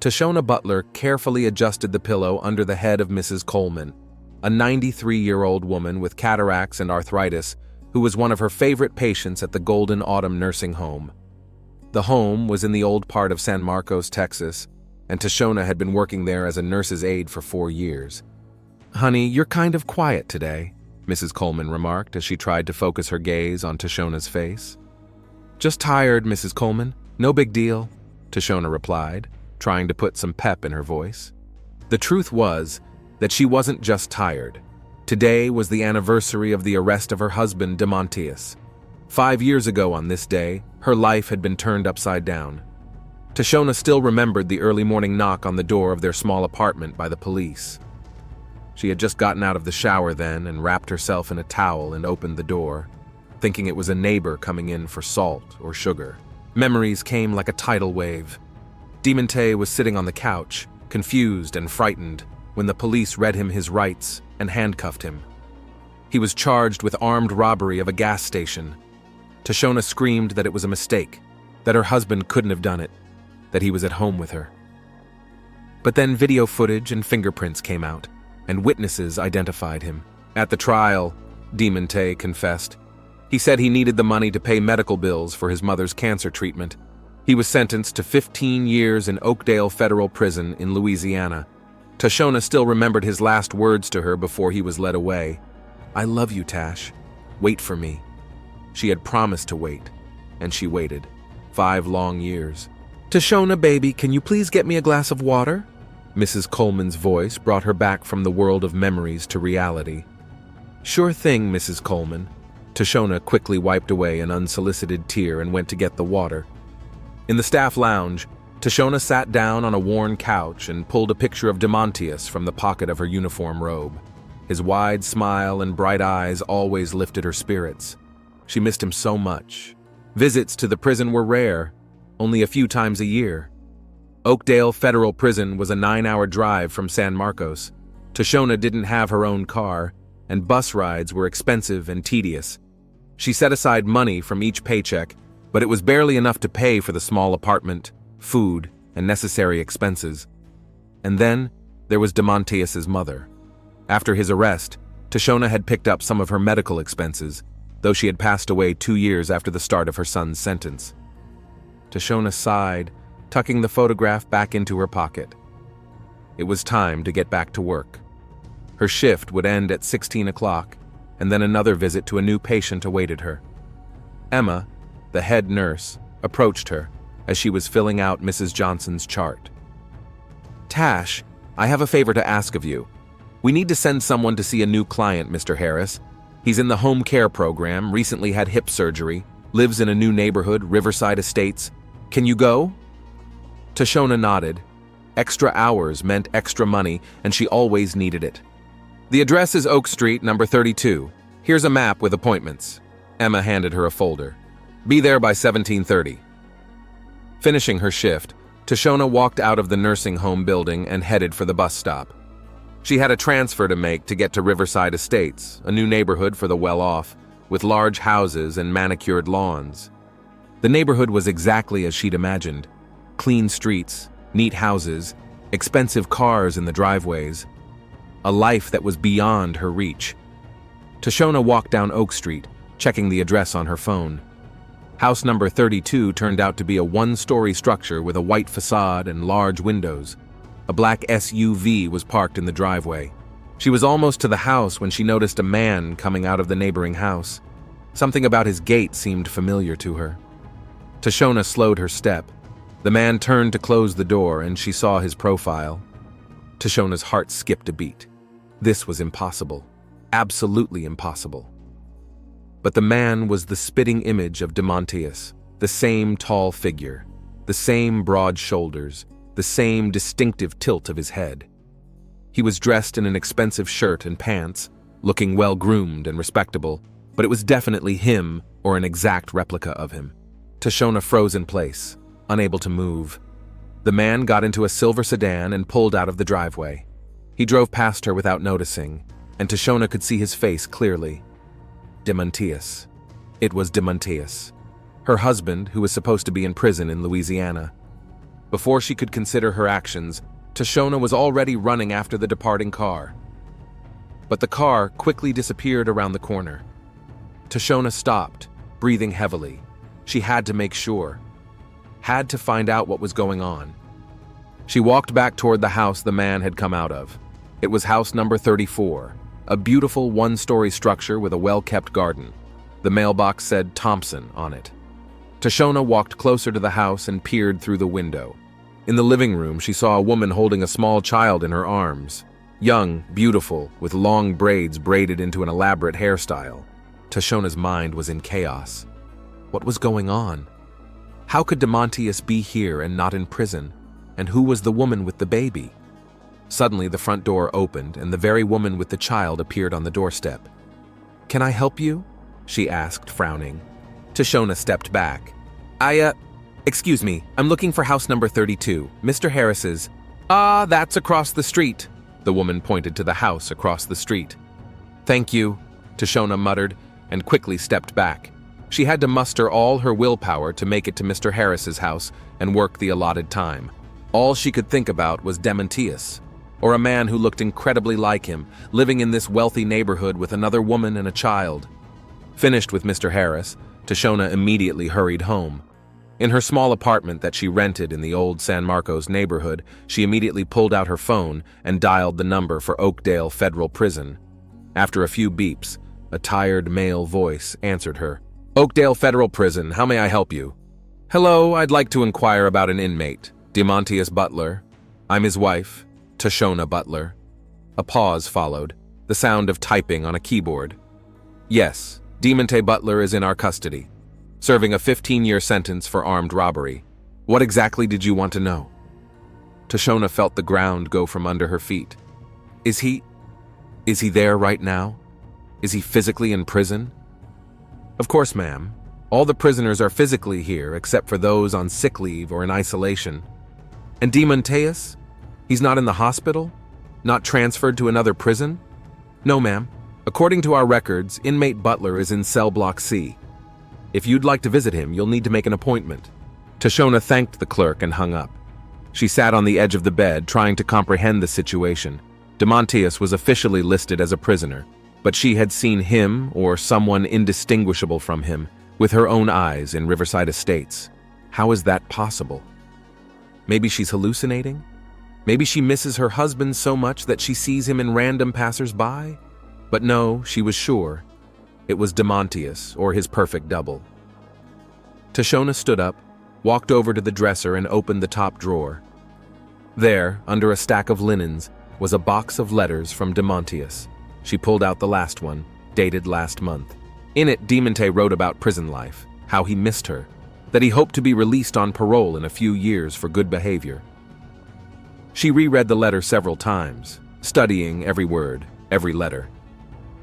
Tashona Butler carefully adjusted the pillow under the head of Mrs. Coleman, a 93-year-old woman with cataracts and arthritis who was one of her favorite patients at the Golden Autumn nursing home. The home was in the old part of San Marcos, Texas, and Tashona had been working there as a nurse's aide for 4 years. "Honey, you're kind of quiet today," Mrs. Coleman remarked as she tried to focus her gaze on Tashona's face. "Just tired, Mrs. Coleman. No big deal," Tashona replied, trying to put some pep in her voice. The truth was that she wasn't just tired. Today was the anniversary of the arrest of her husband, DeMontius. 5 years ago on this day, her life had been turned upside down. Tashona still remembered the early morning knock on the door of their small apartment by the police. She had just gotten out of the shower then and wrapped herself in a towel and opened the door, thinking it was a neighbor coming in for salt or sugar. Memories came like a tidal wave. DeMonte was sitting on the couch, confused and frightened, when the police read him his rights and handcuffed him. He was charged with armed robbery of a gas station. Tashona screamed that it was a mistake, that her husband couldn't have done it, that he was at home with her. But then video footage and fingerprints came out, and witnesses identified him. At the trial, DeMonte confessed. He said he needed the money to pay medical bills for his mother's cancer treatment. He was sentenced to 15 years in Oakdale Federal Prison in Louisiana. Tashona still remembered his last words to her before he was led away. "I love you, Tash. Wait for me." She had promised to wait, and she waited. 5 long years. "Tashona, baby, can you please get me a glass of water?" Mrs. Coleman's voice brought her back from the world of memories to reality. "Sure thing, Mrs. Coleman." Tashona quickly wiped away an unsolicited tear and went to get the water. In the staff lounge, Tashona sat down on a worn couch and pulled a picture of DeMontius from the pocket of her uniform robe. His wide smile and bright eyes always lifted her spirits. She missed him so much. Visits to the prison were rare, only a few times a year. Oakdale Federal Prison was a 9-hour drive from San Marcos. Tashona didn't have her own car, and bus rides were expensive and tedious. She set aside money from each paycheck, but it was barely enough to pay for the small apartment, food, and necessary expenses. And then there was DeMontius's mother. After his arrest, Tashona had picked up some of her medical expenses, though she had passed away 2 years after the start of her son's sentence. Tashona sighed, tucking the photograph back into her pocket. It was time to get back to work. Her shift would end at 16 o'clock, and then another visit to a new patient awaited her. Emma, the head nurse, approached her as she was filling out Mrs. Johnson's chart. "Tash, I have a favor to ask of you. We need to send someone to see a new client, Mr. Harris. He's in the home care program, recently had hip surgery, lives in a new neighborhood, Riverside Estates. Can you go?" Tashona nodded. Extra hours meant extra money, and she always needed it. "The address is Oak Street, number 32. Here's a map with appointments." Emma handed her a folder. "Be there by 17:30. Finishing her shift, Tashona walked out of the nursing home building and headed for the bus stop. She had a transfer to make to get to Riverside Estates, a new neighborhood for the well-off, with large houses and manicured lawns. The neighborhood was exactly as she'd imagined. Clean streets, neat houses, expensive cars in the driveways. A life that was beyond her reach. Tashona walked down Oak Street, checking the address on her phone. House number 32 turned out to be a 1-story structure with a white facade and large windows. A black SUV was parked in the driveway. She was almost to the house when she noticed a man coming out of the neighboring house. Something about his gait seemed familiar to her. Tashona slowed her step. The man turned to close the door, and she saw his profile. Tashona's heart skipped a beat. This was impossible. Absolutely impossible. But the man was the spitting image of DeMontius, the same tall figure, the same broad shoulders, the same distinctive tilt of his head. He was dressed in an expensive shirt and pants, looking well-groomed and respectable, but it was definitely him or an exact replica of him. Tashona froze in place, unable to move. The man got into a silver sedan and pulled out of the driveway. He drove past her without noticing, and Tashona could see his face clearly. DeMontius. It was DeMontius, her husband who was supposed to be in prison in Louisiana. Before she could consider her actions, Tashona was already running after the departing car. But the car quickly disappeared around the corner. Tashona stopped, breathing heavily. She had to make sure. Had to find out what was going on. She walked back toward the house the man had come out of. It was house number 34, a beautiful one-story structure with a well-kept garden. The mailbox said Thompson on it. Tashona walked closer to the house and peered through the window. In the living room, she saw a woman holding a small child in her arms. Young, beautiful, with long braids braided into an elaborate hairstyle. Tashona's mind was in chaos. What was going on? How could Demontius be here and not in prison? And who was the woman with the baby? Suddenly, the front door opened, and the very woman with the child appeared on the doorstep. "Can I help you?" she asked, frowning. Tashona stepped back. Excuse me, I'm looking for house number 32, Mr. Harris's." "Ah, that's across the street." The woman pointed to the house across the street. "Thank you," Tashona muttered, and quickly stepped back. She had to muster all her willpower to make it to Mr. Harris's house and work the allotted time. All she could think about was Demontius, or a man who looked incredibly like him, living in this wealthy neighborhood with another woman and a child. Finished with Mr. Harris, Tashona immediately hurried home. In her small apartment that she rented in the old San Marcos neighborhood, she immediately pulled out her phone and dialed the number for Oakdale Federal Prison. After a few beeps, a tired male voice answered her. "Oakdale Federal Prison, how may I help you?" "Hello, I'd like to inquire about an inmate. Demontius Butler. I'm his wife, Tashona Butler." A pause followed, the sound of typing on a keyboard. "Yes, Demonte Butler is in our custody, serving a 15-year sentence for armed robbery. What exactly did you want to know?" Tashona felt the ground go from under her feet. Is he there right now? Is he physically in prison?" "Of course, ma'am. All the prisoners are physically here except for those on sick leave or in isolation." "And Demontius? He's not in the hospital? Not transferred to another prison?" "No, ma'am. According to our records, inmate Butler is in cell block C. If you'd like to visit him, you'll need to make an appointment." Tashona thanked the clerk and hung up. She sat on the edge of the bed, trying to comprehend the situation. Demontius was officially listed as a prisoner, but she had seen him, or someone indistinguishable from him, with her own eyes in Riverside Estates. How is that possible? Maybe she's hallucinating? Maybe she misses her husband so much that she sees him in random passers-by? But no, she was sure. It was Demontius, or his perfect double. Tashona stood up, walked over to the dresser and opened the top drawer. There, under a stack of linens, was a box of letters from Demontius. She pulled out the last one, dated last month. In it, Demonte wrote about prison life, how he missed her, that he hoped to be released on parole in a few years for good behavior. She reread the letter several times, studying every word, every letter.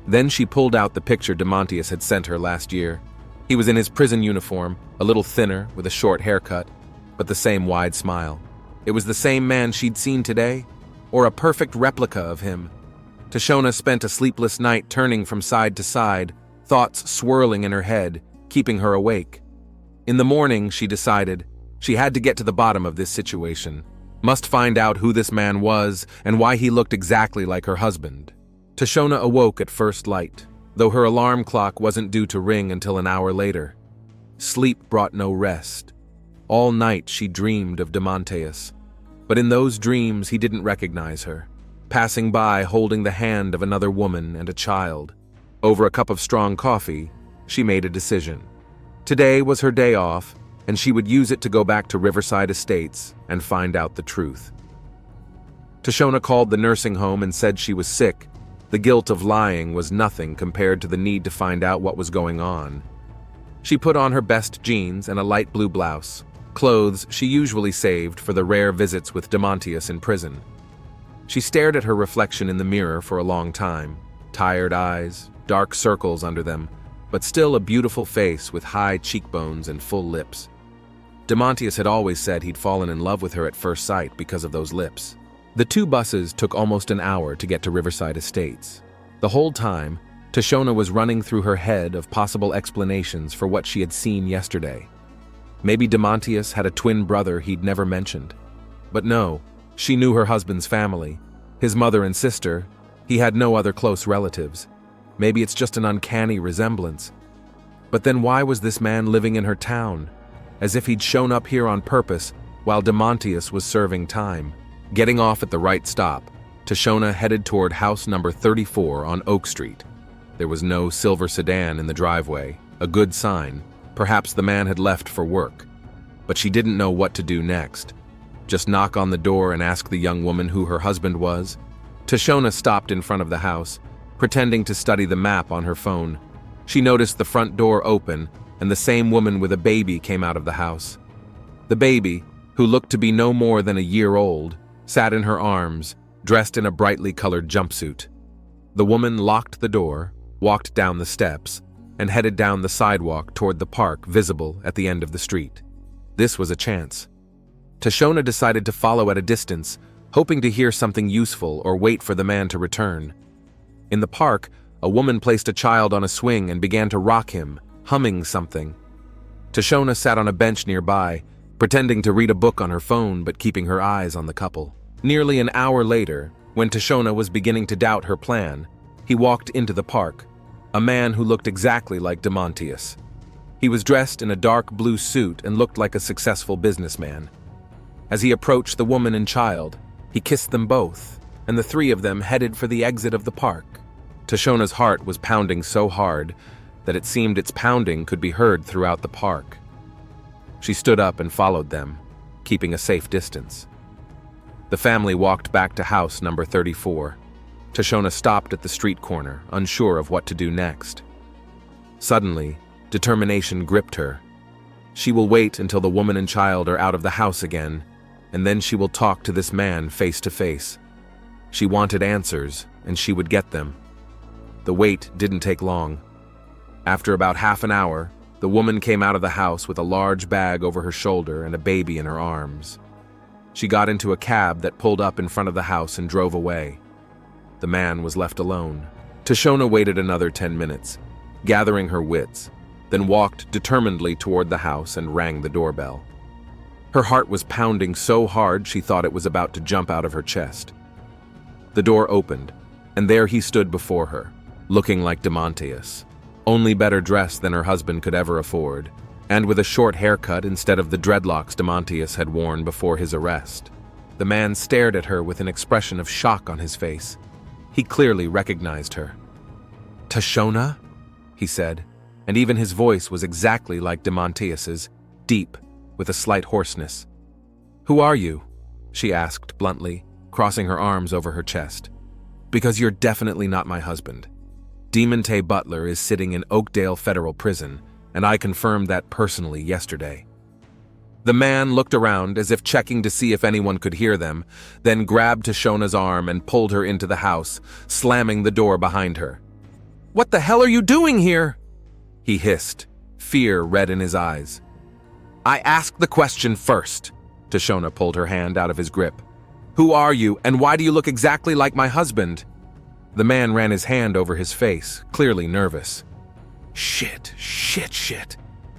Then she pulled out the picture Demontius had sent her last year. He was in his prison uniform, a little thinner, with a short haircut, but the same wide smile. It was the same man she'd seen today, or a perfect replica of him. Tashona spent a sleepless night turning from side to side, thoughts swirling in her head, keeping her awake. In the morning, she decided, she had to get to the bottom of this situation. Must find out who this man was and why he looked exactly like her husband. Tashona awoke at first light, though her alarm clock wasn't due to ring until an hour later. Sleep brought no rest. All night she dreamed of Demontius, but in those dreams he didn't recognize her, passing by holding the hand of another woman and a child. Over a cup of strong coffee, she made a decision. Today was her day off, and she would use it to go back to Riverside Estates and find out the truth. Tashona called the nursing home and said she was sick. The guilt of lying was nothing compared to the need to find out what was going on. She put on her best jeans and a light blue blouse, clothes she usually saved for the rare visits with Demontius in prison. She stared at her reflection in the mirror for a long time, tired eyes, dark circles under them, but still a beautiful face with high cheekbones and full lips. Demontius had always said he'd fallen in love with her at first sight because of those lips. The two buses took almost an hour to get to Riverside Estates. The whole time, Tashona was running through her head of possible explanations for what she had seen yesterday. Maybe Demontius had a twin brother he'd never mentioned. But no, she knew her husband's family, his mother and sister. He had no other close relatives. Maybe it's just an uncanny resemblance. But then why was this man living in her town? As if he'd shown up here on purpose while Demontius was serving time. Getting off at the right stop, Tashona headed toward house number 34 on Oak Street. There was no silver sedan in the driveway, a good sign. Perhaps the man had left for work. But she didn't know what to do next. Just knock on the door and ask the young woman who her husband was? Tashona stopped in front of the house, pretending to study the map on her phone. She noticed the front door open, and the same woman with a baby came out of the house. The baby, who looked to be no more than a year old, sat in her arms, dressed in a brightly colored jumpsuit. The woman locked the door, walked down the steps, and headed down the sidewalk toward the park visible at the end of the street. This was a chance. Tashona decided to follow at a distance, hoping to hear something useful or wait for the man to return. In the park, a woman placed a child on a swing and began to rock him, humming something. Tashona sat on a bench nearby, pretending to read a book on her phone but keeping her eyes on the couple. Nearly an hour later, when Tashona was beginning to doubt her plan, he walked into the park, a man who looked exactly like Demontius. He was dressed in a dark blue suit and looked like a successful businessman. As he approached the woman and child, he kissed them both, and the three of them headed for the exit of the park. Tashona's heart was pounding so hard that it seemed its pounding could be heard throughout the park. She stood up and followed them, keeping a safe distance. The family walked back to house number 34. Tashona stopped at the street corner, unsure of what to do next. Suddenly, determination gripped her. She will wait until the woman and child are out of the house again, and then she will talk to this man face to face. She wanted answers, and she would get them. The wait didn't take long. After about half an hour, the woman came out of the house with a large bag over her shoulder and a baby in her arms. She got into a cab that pulled up in front of the house and drove away. The man was left alone. Tashona waited another 10 minutes, gathering her wits, then walked determinedly toward the house and rang the doorbell. Her heart was pounding so hard she thought it was about to jump out of her chest. The door opened, and there he stood before her, looking like Demontius, only better dressed than her husband could ever afford, and with a short haircut instead of the dreadlocks Demontius had worn before his arrest. The man stared at her with an expression of shock on his face. He clearly recognized her. "Tashona?" he said, and even his voice was exactly like Demontius's, deep, with a slight hoarseness. "Who are you?" she asked bluntly, crossing her arms over her chest. "Because you're definitely not my husband. Demonte Butler is sitting in Oakdale Federal Prison, and I confirmed that personally yesterday." The man looked around as if checking to see if anyone could hear them, then grabbed Tashona's arm and pulled her into the house, slamming the door behind her. "What the hell are you doing here?" he hissed, fear red in his eyes. "I asked the question first." Tashona pulled her hand out of his grip. "Who are you, and why do you look exactly like my husband?" The man ran his hand over his face, clearly nervous. Shit.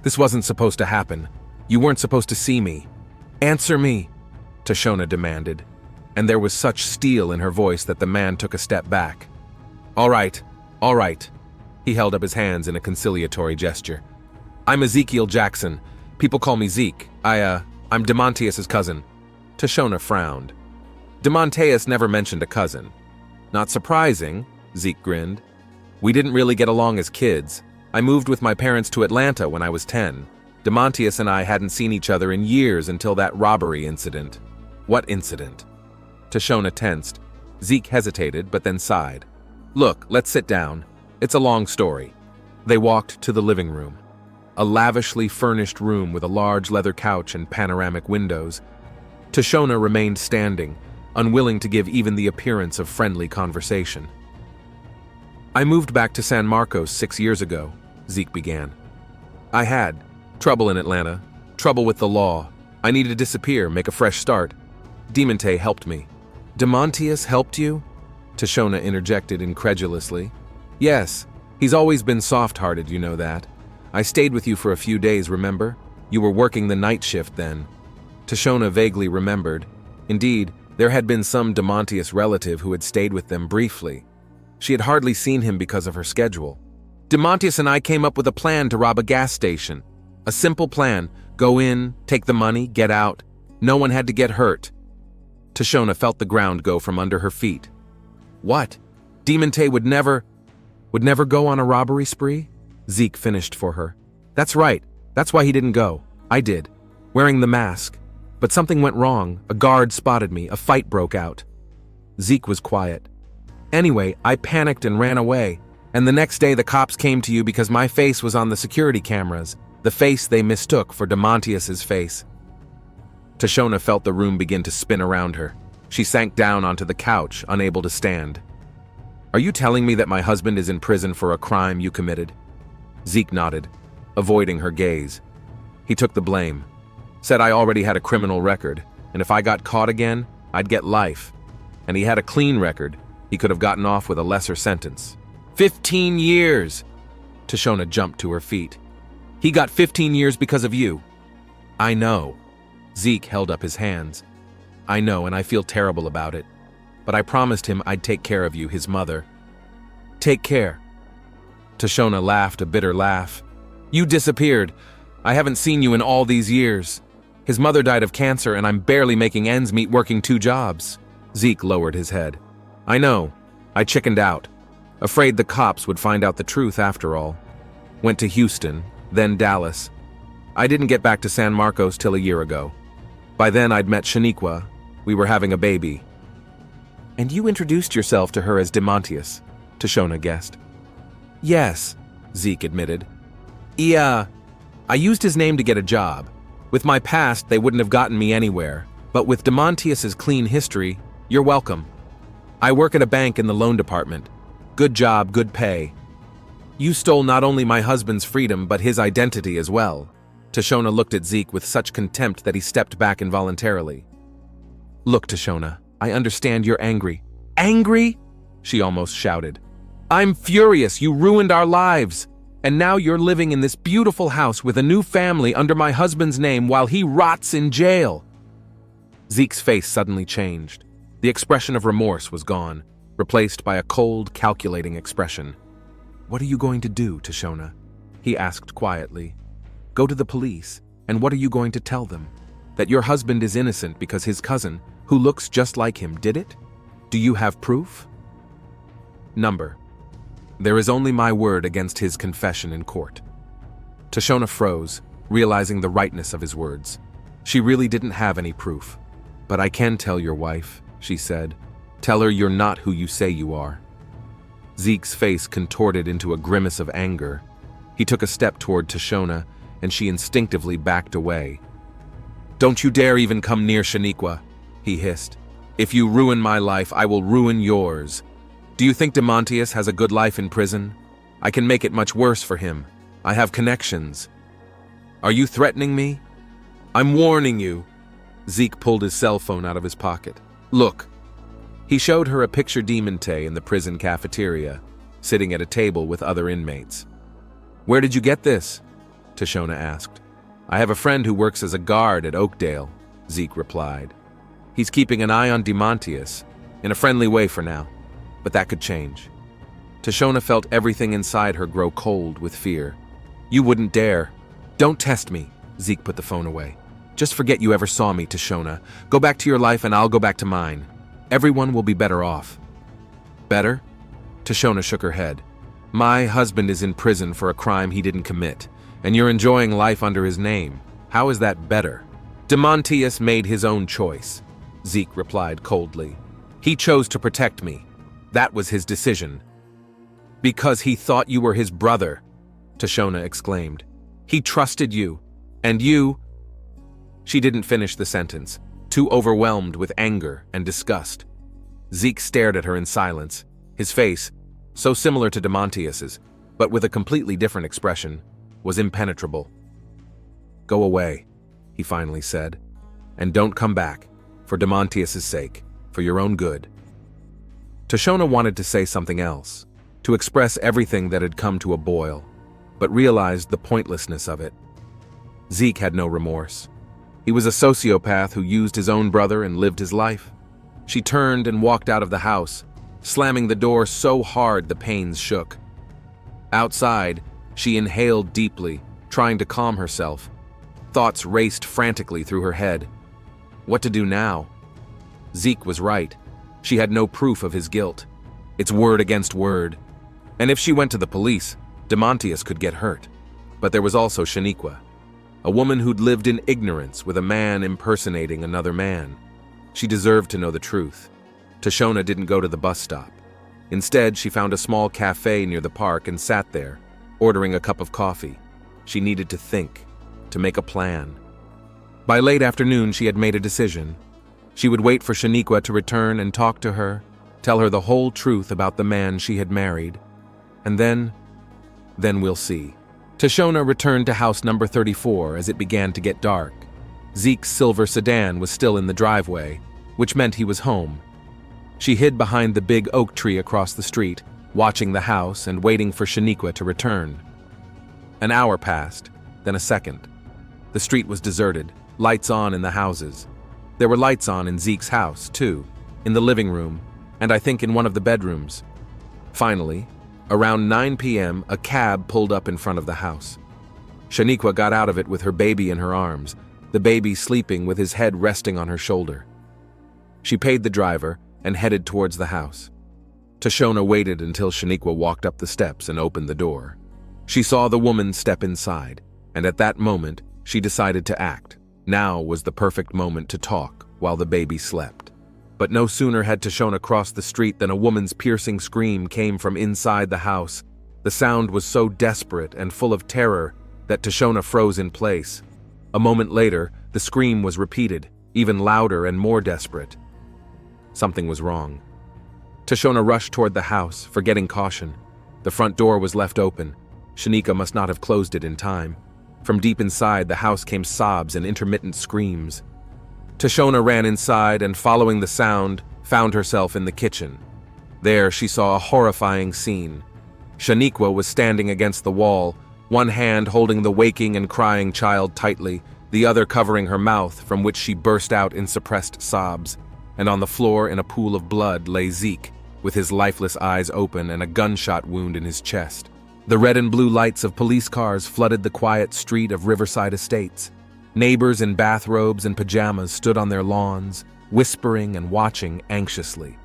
This wasn't supposed to happen. You weren't supposed to see me. Answer me," Tashona demanded, and there was such steel in her voice that the man took a step back. All right. He held up his hands in a conciliatory gesture. "I'm Ezekiel Jackson. People call me Zeke. I'm Demontius' cousin." Tashona frowned. Demontius never mentioned a cousin. "Not surprising," Zeke grinned. "We didn't really get along as kids. I moved with my parents to Atlanta when I was 10. Demontius and I hadn't seen each other in years until that robbery incident." "What incident?" Tashona tensed. Zeke hesitated, but then sighed. "Look, let's sit down. It's a long story." They walked to the living room. A lavishly furnished room with a large leather couch and panoramic windows. Tashona remained standing, unwilling to give even the appearance of friendly conversation. "I moved back to San Marcos 6 years ago," Zeke began. "I had trouble in Atlanta, trouble with the law. I needed to disappear, make a fresh start. Demonte helped me." "Demontius helped you?" Tashona interjected incredulously. "Yes, he's always been soft-hearted, you know that. I stayed with you for a few days, remember? You were working the night shift then. Tashona vaguely remembered. Indeed, there had been some Demontius relative who had stayed with them briefly. She had hardly seen him because of her schedule. Demontius and I came up with a plan to rob a gas station. A simple plan. Go in, take the money, get out. No one had to get hurt. Tashona felt the ground go from under her feet. What? Demonte would never go on a robbery spree? Zeke finished for her. That's right. That's why he didn't go. I did. Wearing the mask. But something went wrong. A guard spotted me. A fight broke out. Zeke was quiet. Anyway, I panicked and ran away. And the next day the cops came to you because my face was on the security cameras. The face they mistook for Demontius's face. Tashona felt the room begin to spin around her. She sank down onto the couch, unable to stand. Are you telling me that my husband is in prison for a crime you committed? Zeke nodded, avoiding her gaze. He took the blame. Said I already had a criminal record, and if I got caught again, I'd get life. And he had a clean record. He could have gotten off with a lesser sentence. 15 years! Tashona jumped to her feet. He got 15 years because of you. I know. Zeke held up his hands. I know, and I feel terrible about it. But I promised him I'd take care of you, his mother. Take care. Tashona laughed a bitter laugh. You disappeared. I haven't seen you in all these years. His mother died of cancer, and I'm barely making ends meet working 2 jobs. Zeke lowered his head. I know. I chickened out. Afraid the cops would find out the truth after all. Went to Houston, then Dallas. I didn't get back to San Marcos till a year ago. By then I'd met Shaniqua. We were having a baby. And you introduced yourself to her as Demontius, Tashona guessed. Yes, Zeke admitted. I used his name to get a job. With my past, they wouldn't have gotten me anywhere. But with Demontius's clean history, you're welcome. I work at a bank in the loan department. Good job, good pay. You stole not only my husband's freedom, but his identity as well. Tashona looked at Zeke with such contempt that he stepped back involuntarily. Look, Tashona, I understand you're angry. Angry? She almost shouted. I'm furious. You ruined our lives. And now you're living in this beautiful house with a new family under my husband's name while he rots in jail. Zeke's face suddenly changed. The expression of remorse was gone, replaced by a cold, calculating expression. What are you going to do, Tashona? He asked quietly. Go to the police, and what are you going to tell them? That your husband is innocent because his cousin, who looks just like him, did it? Do you have proof? Number. There is only my word against his confession in court. Tashona froze, realizing the rightness of his words. She really didn't have any proof. But I can tell your wife, she said. Tell her you're not who you say you are. Zeke's face contorted into a grimace of anger. He took a step toward Tashona, and she instinctively backed away. Don't you dare even come near Shaniqua, he hissed. If you ruin my life, I will ruin yours. Do you think Demontius has a good life in prison? I can make it much worse for him. I have connections. Are you threatening me? I'm warning you. Zeke pulled his cell phone out of his pocket. Look. He showed her a picture Demonte in the prison cafeteria, sitting at a table with other inmates. Where did you get this? Tashona asked. I have a friend who works as a guard at Oakdale, Zeke replied. He's keeping an eye on Demontius, in a friendly way for now. But that could change. Tashona felt everything inside her grow cold with fear. You wouldn't dare. Don't test me, Zeke put the phone away. Just forget you ever saw me, Tashona. Go back to your life and I'll go back to mine. Everyone will be better off. Better? Tashona shook her head. My husband is in prison for a crime he didn't commit, and you're enjoying life under his name. How is that better? Demontius made his own choice, Zeke replied coldly. He chose to protect me. That was his decision. Because he thought you were his brother, Tashona exclaimed. He trusted you, and you... She didn't finish the sentence, too overwhelmed with anger and disgust. Zeke stared at her in silence, his face, so similar to Demontius's, but with a completely different expression, was impenetrable. Go away, he finally said, and don't come back, for Demontius's sake, for your own good. Tashona wanted to say something else, to express everything that had come to a boil, but realized the pointlessness of it. Zeke had no remorse. He was a sociopath who used his own brother and lived his life. She turned and walked out of the house, slamming the door so hard the panes shook. Outside, she inhaled deeply, trying to calm herself. Thoughts raced frantically through her head. What to do now? Zeke was right. She had no proof of his guilt. It's word against word. And if she went to the police, Demontius could get hurt. But there was also Shaniqua, a woman who'd lived in ignorance with a man impersonating another man. She deserved to know the truth. Tashona didn't go to the bus stop. Instead, she found a small cafe near the park and sat there, ordering a cup of coffee. She needed to think, to make a plan. By late afternoon, she had made a decision. She would wait for Shaniqua to return and talk to her, tell her the whole truth about the man she had married. And then we'll see. Tashona returned to house number 34 as it began to get dark. Zeke's silver sedan was still in the driveway, which meant he was home. She hid behind the big oak tree across the street, watching the house and waiting for Shaniqua to return. An hour passed, then a second. The street was deserted, lights on in the houses. There were lights on in Zeke's house, too, in the living room, and I think in one of the bedrooms. Finally, around 9 p.m., a cab pulled up in front of the house. Shaniqua got out of it with her baby in her arms, the baby sleeping with his head resting on her shoulder. She paid the driver and headed towards the house. Tashona waited until Shaniqua walked up the steps and opened the door. She saw the woman step inside, and at that moment, she decided to act. Now was the perfect moment to talk while the baby slept. But no sooner had Tashona crossed the street than a woman's piercing scream came from inside the house. The sound was so desperate and full of terror that Tashona froze in place. A moment later, the scream was repeated, even louder and more desperate. Something was wrong. Tashona rushed toward the house, forgetting caution. The front door was left open. Shaniqua must not have closed it in time. From deep inside, the house came sobs and intermittent screams. Tashona ran inside and, following the sound, found herself in the kitchen. There, she saw a horrifying scene. Shaniqua was standing against the wall, one hand holding the waking and crying child tightly, the other covering her mouth, from which she burst out in suppressed sobs. And on the floor in a pool of blood lay Zeke, with his lifeless eyes open and a gunshot wound in his chest. The red and blue lights of police cars flooded the quiet street of Riverside Estates. Neighbors in bathrobes and pajamas stood on their lawns, whispering and watching anxiously.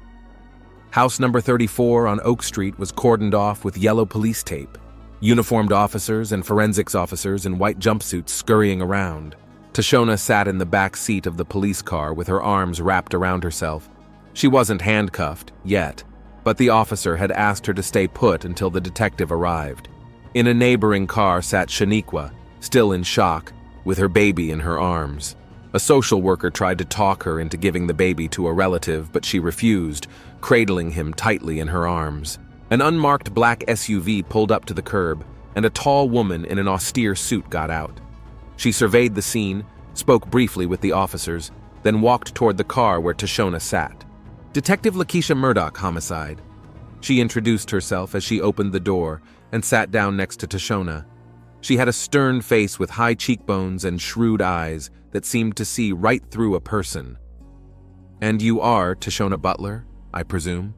House number 34 on Oak Street was cordoned off with yellow police tape. Uniformed officers and forensics officers in white jumpsuits scurrying around. Tashona sat in the back seat of the police car with her arms wrapped around herself. She wasn't handcuffed, yet, but the officer had asked her to stay put until the detective arrived. In a neighboring car sat Shaniqua, still in shock, with her baby in her arms. A social worker tried to talk her into giving the baby to a relative, but she refused, cradling him tightly in her arms. An unmarked black SUV pulled up to the curb, and a tall woman in an austere suit got out. She surveyed the scene, spoke briefly with the officers, then walked toward the car where Tashona sat. Detective Lakeisha Murdoch, homicide. She introduced herself as she opened the door and sat down next to Tashona. She had a stern face with high cheekbones and shrewd eyes that seemed to see right through a person. "And you are Tashona Butler, I presume?"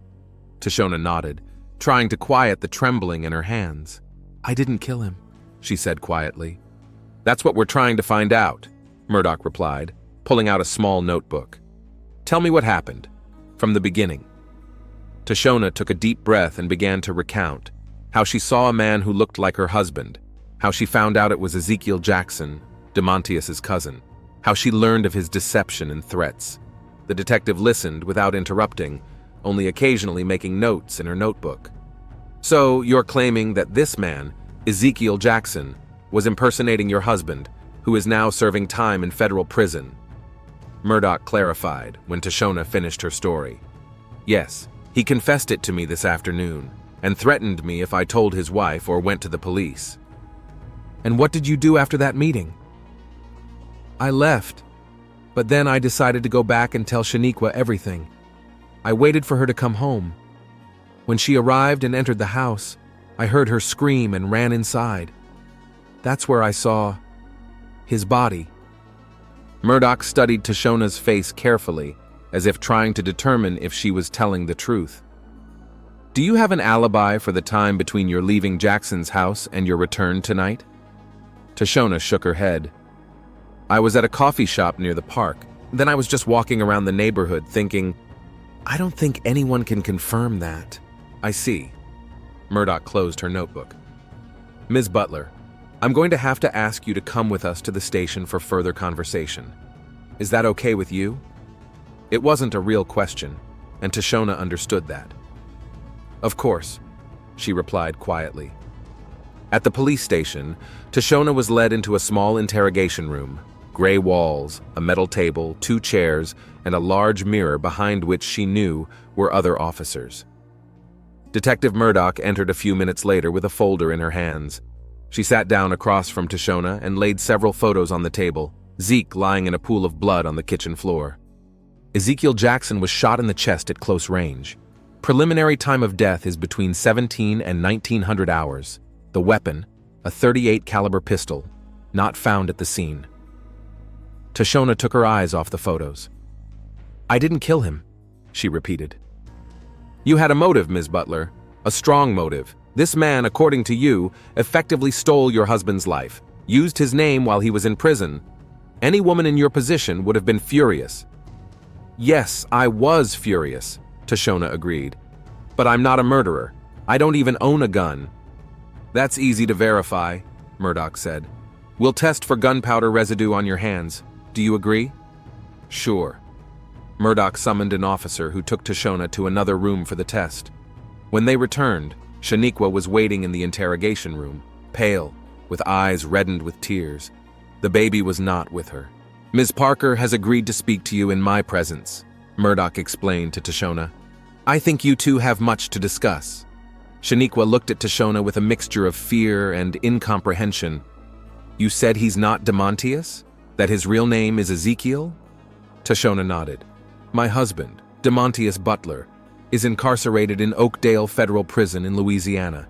Tashona nodded, trying to quiet the trembling in her hands. "I didn't kill him," she said quietly. "That's what we're trying to find out," Murdoch replied, pulling out a small notebook. "Tell me what happened, from the beginning." Tashona took a deep breath and began to recount how she saw a man who looked like her husband, how she found out it was Ezekiel Jackson, Demontius's cousin, how she learned of his deception and threats. The detective listened without interrupting, only occasionally making notes in her notebook. "So you're claiming that this man, Ezekiel Jackson, was impersonating your husband, who is now serving time in federal prison?" Murdoch clarified when Tashona finished her story. "Yes, he confessed it to me this afternoon, and threatened me if I told his wife or went to the police." "And what did you do after that meeting?" "I left, but then I decided to go back and tell Shaniqua everything. I waited for her to come home. When she arrived and entered the house, I heard her scream and ran inside. That's where I saw..." His body. Murdoch studied Tashona's face carefully, as if trying to determine if she was telling the truth. Do you have an alibi for the time between your leaving Jackson's house and your return tonight? Tashona shook her head. I was at a coffee shop near the park. Then I was just walking around the neighborhood thinking, I don't think anyone can confirm that. I see. Murdoch closed her notebook. Ms. Butler, I'm going to have to ask you to come with us to the station for further conversation. Is that okay with you? It wasn't a real question, and Tashona understood that. Of course, she replied quietly. At the police station, Tashona was led into a small interrogation room. Gray walls, a metal table, 2 chairs, and a large mirror behind which she knew were other officers. Detective Murdoch entered a few minutes later with a folder in her hands. She sat down across from Tashona and laid several photos on the table, Zeke lying in a pool of blood on the kitchen floor. Ezekiel Jackson was shot in the chest at close range. Preliminary time of death is between 17 and 1900 hours. The weapon, a .38 caliber pistol, not found at the scene. Tashona took her eyes off the photos. I didn't kill him, she repeated. You had a motive, Ms. Butler, a strong motive. This man, according to you, effectively stole your husband's life, used his name while he was in prison. Any woman in your position would have been furious. Yes, I was furious, Tashona agreed. But I'm not a murderer. I don't even own a gun. That's easy to verify, Murdoch said. We'll test for gunpowder residue on your hands. Do you agree? Sure. Murdoch summoned an officer who took Tashona to another room for the test. When they returned, Shaniqua was waiting in the interrogation room, pale, with eyes reddened with tears. The baby was not with her. Ms. Parker has agreed to speak to you in my presence, Murdoch explained to Tashona. I think you two have much to discuss. Shaniqua looked at Tashona with a mixture of fear and incomprehension. You said he's not Demontius? That his real name is Ezekiel? Tashona nodded. My husband, Demontius Butler, is incarcerated in Oakdale Federal Prison in Louisiana.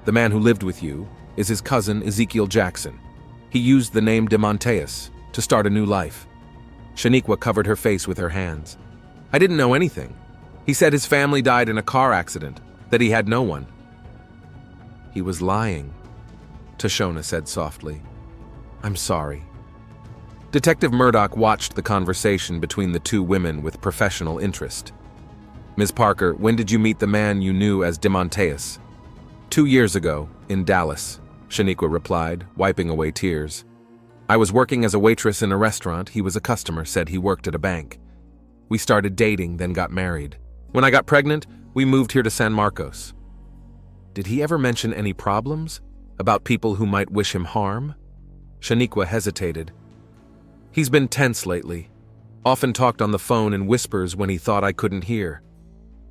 The man who lived with you is his cousin Ezekiel Jackson. He used the name Demontius to start a new life. Shaniqua covered her face with her hands. I didn't know anything. He said his family died in a car accident, that he had no one. He was lying, Tashona said softly. I'm sorry. Detective Murdoch watched the conversation between the two women with professional interest. Ms. Parker, when did you meet the man you knew as Demontius? 2 years ago, in Dallas, Shaniqua replied, wiping away tears. I was working as a waitress in a restaurant. He was a customer, said he worked at a bank. We started dating, then got married. When I got pregnant, we moved here to San Marcos. Did he ever mention any problems? About people who might wish him harm? Shaniqua hesitated. He's been tense lately. Often talked on the phone in whispers when he thought I couldn't hear.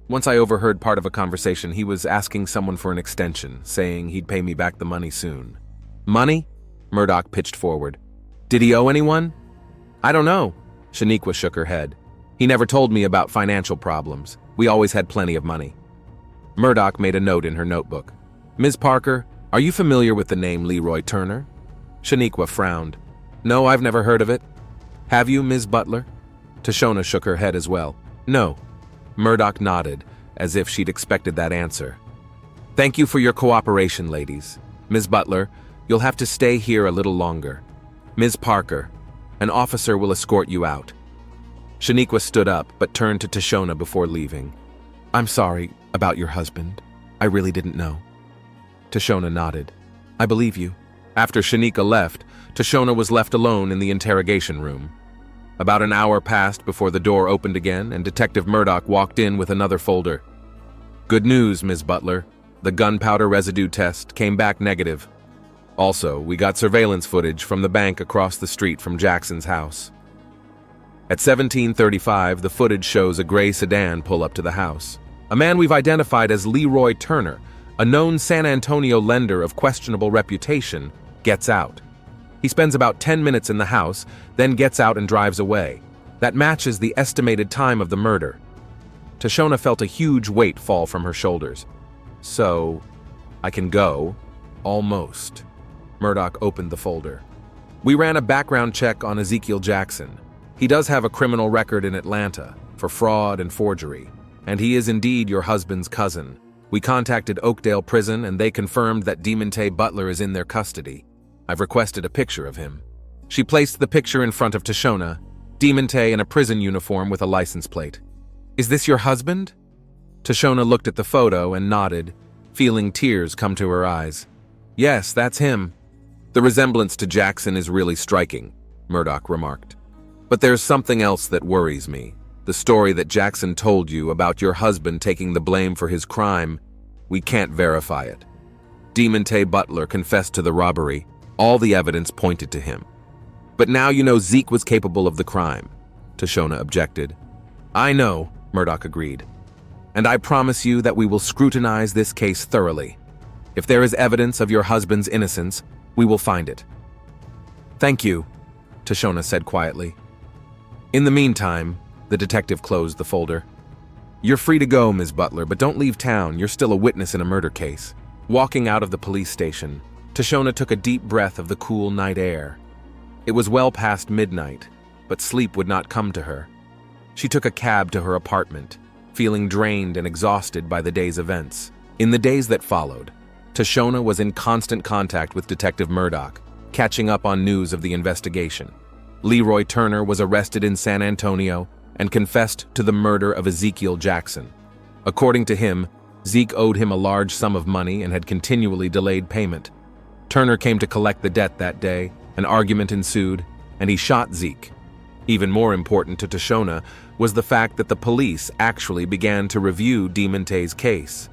Once I overheard part of a conversation. He was asking someone for an extension, saying he'd pay me back the money soon. Money? Murdoch pitched forward. Did he owe anyone? I don't know. Shaniqua shook her head. He never told me about financial problems. We always had plenty of money. Murdoch made a note in her notebook. Ms. Parker, are you familiar with the name Leroy Turner? Shaniqua frowned. No, I've never heard of it. Have you, Ms. Butler? Tashona shook her head as well. No. Murdoch nodded, as if she'd expected that answer. Thank you for your cooperation, ladies. Ms. Butler, you'll have to stay here a little longer. Ms. Parker, an officer will escort you out. Shaniqua stood up, but turned to Tashona before leaving. I'm sorry about your husband. I really didn't know. Tashona nodded. I believe you. After Shaniqua left, Tashona was left alone in the interrogation room. About an hour passed before the door opened again and Detective Murdoch walked in with another folder. Good news, Ms. Butler. The gunpowder residue test came back negative. Also, we got surveillance footage from the bank across the street from Jackson's house. At 17:35, the footage shows a gray sedan pull up to the house. A man we've identified as Leroy Turner, a known San Antonio lender of questionable reputation, gets out. He spends about 10 minutes in the house, then gets out and drives away. That matches the estimated time of the murder. Tashona felt a huge weight fall from her shoulders. So, I can go. Almost. Murdoch opened the folder. We ran a background check on Ezekiel Jackson. He does have a criminal record in Atlanta for fraud and forgery, and he is indeed your husband's cousin. We contacted Oakdale Prison and they confirmed that Demonte Butler is in their custody. I've requested a picture of him. She placed the picture in front of Tashona, Demonte in a prison uniform with a license plate. Is this your husband? Tashona looked at the photo and nodded, feeling tears come to her eyes. Yes, that's him. The resemblance to Jackson is really striking, Murdoch remarked. But there's something else that worries me. The story that Jackson told you about your husband taking the blame for his crime, we can't verify it. Demonte Butler confessed to the robbery. All the evidence pointed to him. But now you know Zeke was capable of the crime, Tashona objected. I know, Murdoch agreed. And I promise you that we will scrutinize this case thoroughly. If there is evidence of your husband's innocence, we will find it. Thank you, Tashona said quietly. In the meantime, the detective closed the folder. You're free to go, Ms. Butler, but don't leave town. You're still a witness in a murder case. Walking out of the police station, Tashona took a deep breath of the cool night air. It was well past midnight, but sleep would not come to her. She took a cab to her apartment, feeling drained and exhausted by the day's events. In the days that followed, Tashona was in constant contact with Detective Murdoch, catching up on news of the investigation. Leroy Turner was arrested in San Antonio and confessed to the murder of Ezekiel Jackson. According to him, Zeke owed him a large sum of money and had continually delayed payment. Turner came to collect the debt that day, an argument ensued, and he shot Zeke. Even more important to Tashona was the fact that the police actually began to review Demonte's case.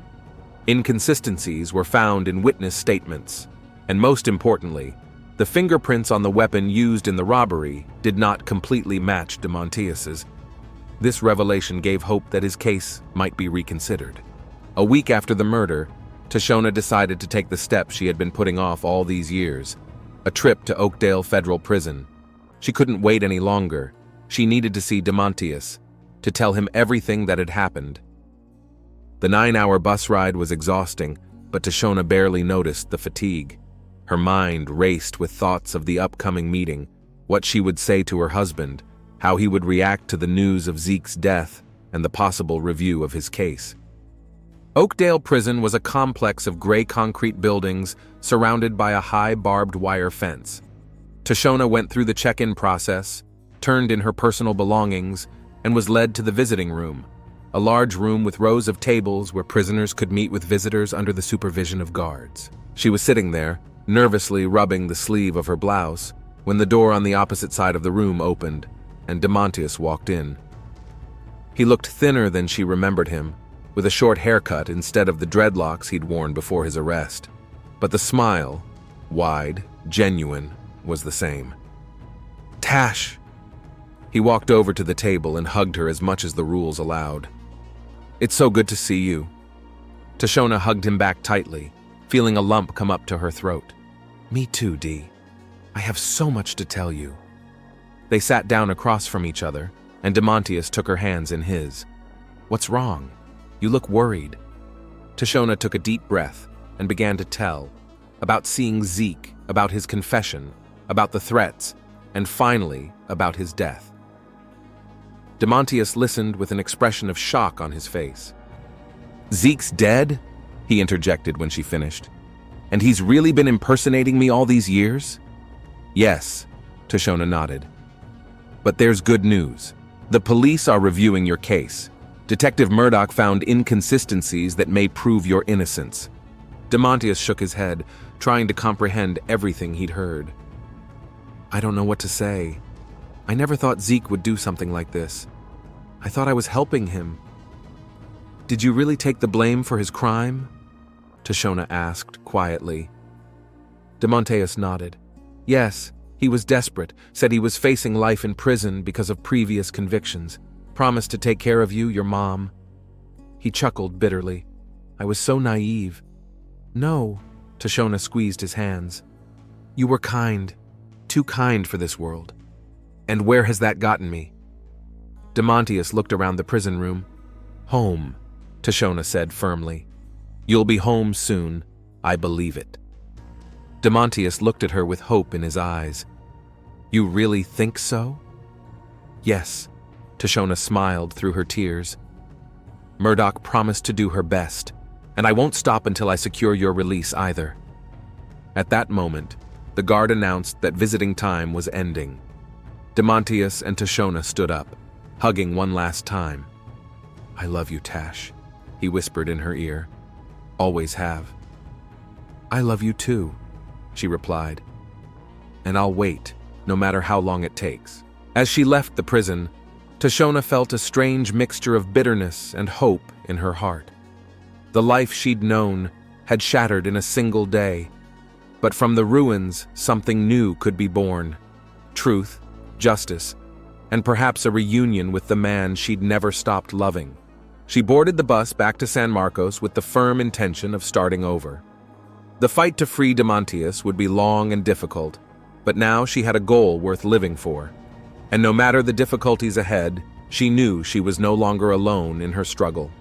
Inconsistencies were found in witness statements, and most importantly, the fingerprints on the weapon used in the robbery did not completely match Demontius's. This revelation gave hope that his case might be reconsidered. A week after the murder, Tashona decided to take the step she had been putting off all these years, a trip to Oakdale Federal Prison. She couldn't wait any longer. She needed to see Demontius, to tell him everything that had happened. The 9-hour bus ride was exhausting, but Tashona barely noticed the fatigue. Her mind raced with thoughts of the upcoming meeting, what she would say to her husband, how he would react to the news of Zeke's death, and the possible review of his case. Oakdale Prison was a complex of gray concrete buildings surrounded by a high barbed wire fence. Tashona went through the check-in process, turned in her personal belongings, and was led to the visiting room, a large room with rows of tables where prisoners could meet with visitors under the supervision of guards. She was sitting there, nervously rubbing the sleeve of her blouse, when the door on the opposite side of the room opened, and Demontius walked in. He looked thinner than she remembered him, with a short haircut instead of the dreadlocks he'd worn before his arrest. But the smile, wide, genuine, was the same. Tash! He walked over to the table and hugged her as much as the rules allowed. It's so good to see you. Tashona hugged him back tightly, feeling a lump come up to her throat. Me too, Dee. I have so much to tell you. They sat down across from each other, and Demontius took her hands in his. What's wrong? You look worried. Tashona took a deep breath and began to tell about seeing Zeke, about his confession, about the threats, and finally about his death. Demontius listened with an expression of shock on his face. Zeke's dead? He interjected when she finished. And he's really been impersonating me all these years? Yes, Tashona nodded. But there's good news. The police are reviewing your case. Detective Murdoch found inconsistencies that may prove your innocence. Demontius shook his head, trying to comprehend everything he'd heard. I don't know what to say. I never thought Zeke would do something like this. I thought I was helping him. Did you really take the blame for his crime? Tashona asked quietly. Demontius nodded. Yes, he was desperate, said he was facing life in prison because of previous convictions. Promised to take care of you, your mom. He chuckled bitterly. I was so naive. No, Tashona squeezed his hands. You were kind. Too kind for this world. And where has that gotten me? Demontius looked around the prison room. Home, Tashona said firmly. You'll be home soon. I believe it. Demontius looked at her with hope in his eyes. You really think so? Yes, Tashona smiled through her tears. Murdoch promised to do her best, and I won't stop until I secure your release either. At that moment, the guard announced that visiting time was ending. Demontius and Tashona stood up, hugging one last time. I love you, Tash, he whispered in her ear. Always have. I love you too, she replied. And I'll wait, no matter how long it takes. As she left the prison, Tashona felt a strange mixture of bitterness and hope in her heart. The life she'd known had shattered in a single day, but from the ruins something new could be born. Truth, justice, and perhaps a reunion with the man she'd never stopped loving. She boarded the bus back to San Marcos with the firm intention of starting over. The fight to free Demontius would be long and difficult, but now she had a goal worth living for. And no matter the difficulties ahead, she knew she was no longer alone in her struggle.